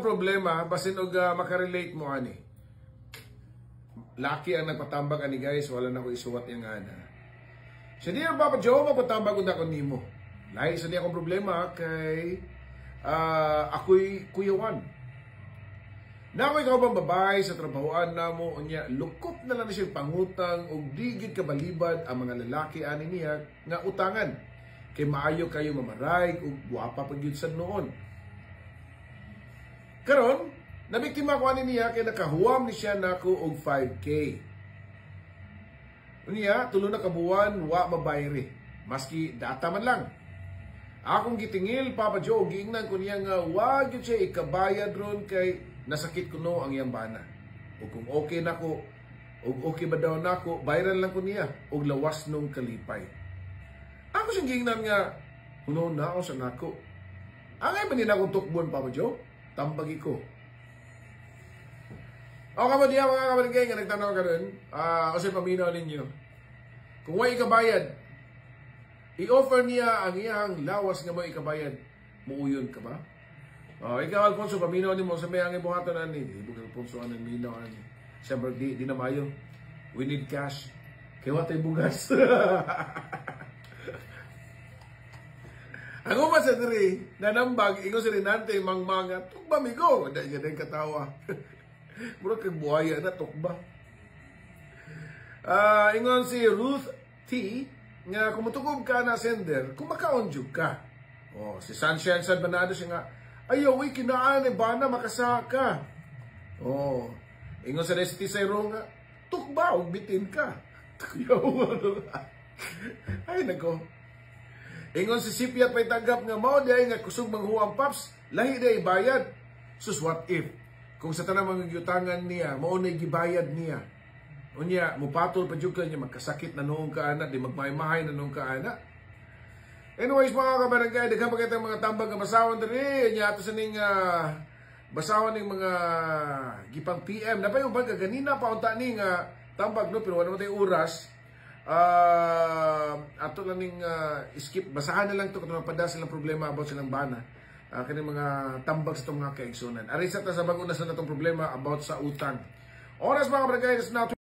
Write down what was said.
problema basin og makarelate mo ani. Laki ang nagpatambag ani guys, wala na ko isuwat yang ana. Sa Dear Papa Joe, magpatambag unda ko nimo. Lahi sa niya akong problema kay ako'y kuyawan. Na ako'y ikaw bang babae sa trabahoan na mo, unya, lukop na lang siya pangutang o digid kabalibad ang mga lalaki ani niya nga utangan. Kay maayo kayo mamaray o guwapa pag yun sa noon. Karon, nabiktima ko ani niya kay nakahuwam ni siya nako og 5K. Unya, tulo na kabuwan, wa mabayri. Maski data man lang. Akong gitingil, Papa Joe, giingnan ko niya nga wag yun siya ikabayad ron kay nasakit ko no ang iyang bana. O kung okay na ko, o okay ba daw na ko, bayaran lang ko niya og lawas nung kalipay. Ako siyang giingnan nga, huno na ako sa nako. Angay ba nila akong tukbon, Papa Joe? Tambagi ko. O kapatid, mga kapatid nga nagtanaw ka rin, kasi paminaw ninyo. Kung way ikabayad, i-offer niya ang iyang lawas nga mo ikabayad, muuyon ka ba? Ikaw, Alfonso, paminaw ni mo sa may angin buhaton na ni. Di ba, Alfonso, anong minaw ani? Siyempre, di na mayo. We need cash. Kaya watay bugas. Ang umas sa diri, nanambag, ingo si Rinante, mangmanga, tukba migo. Dahil nga din katawa. Mura kag buhaya na, tukba. Ingon si Ruth T, nga kumutukob ka na sender, kumakaonjug ka. Si Sunshine San Banado siya nga, ayaw, kinaan eh, bana, makasaka. Ingon sa Resti Sayro nga, tukba, bitin ka. Ay, nako. Ingon si Sipiat pa'y tanggap nga, mao day nga kusog manghuang paps, lahi day bayad. Sus, what if? Kung sa tanang mga yutangan niya, mao na'y gibayad niya. Unya, mupatol pa dyan niya, magkasakit na noong kaana, di magmay-mahay na noong kaana. Anyways, mga kabarangay, daghang pagkita mga tambag nga basawan diri, nya ato sa ning basawan ning mga gipang PM. Napay ubang ganina pa unta ning tambag no, pero wala man tay oras. Ato lang ning skip, basahan na lang to kung mapada silang problema about silang bana. Kani mga tambag sa itong mga kaigsunan. Ari sa bago na sa natong problema about sa utang. Oras mga kabarangay, is now